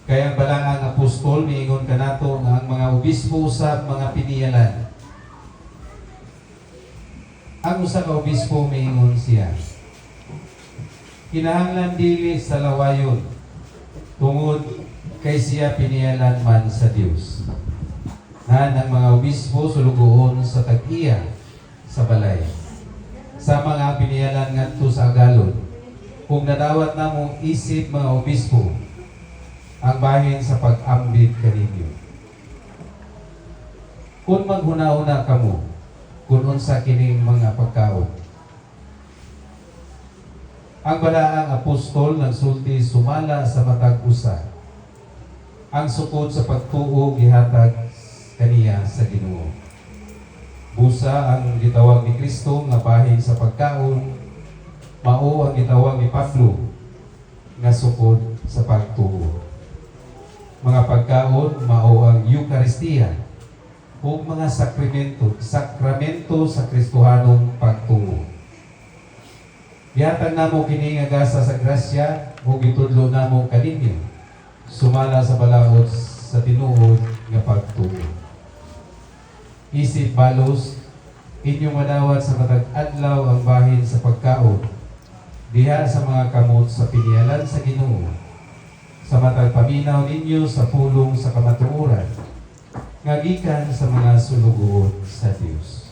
Kaya ang balangang apostol, miingon ka nato nga ang mga obispo sa mga piniyalan. Ang usa ka obispo miingon siya, kinahanglan dili sa lawayon, tungod kay siya piniyalan man sa Dios. Na ang mga obispo sulugoon sa tag-iya sa balay. Sa mga piniyalan ngadto sa agalon, kung nadawat namo isip mga obispo, ang bahin sa pag-ambit kaninyo. Kung maghuna-una kamo, kung unsa kining mga pagkaon. Ang balaang apostol nagsulti sumala sa matag usa. Ang sukod sa pagtuo gihatag kaniya sa Ginoo. Busa ang gitawag ni Kristo nga bahin sa pagkaon, mao ang gitawag ni Pablo nga sukod sa pagtuo. Mga pagkaon mao ang Eucharistia o mga sakramento sa Kristohanong pagtuo. Gihatag namo kini nga gasa sa grasya o gitudlo namo kaninyo sumala sa balaod sa tinuod nga pagtuo. Isip balos, inyong madawat sa matag adlaw ang bahin sa pagkaon, diha sa mga kamot sa piniyalan sa Ginoo, sa matag paminaw ninyo sa pulong sa kamatuoran, nga gikan sa mga sulugoon sa Dios.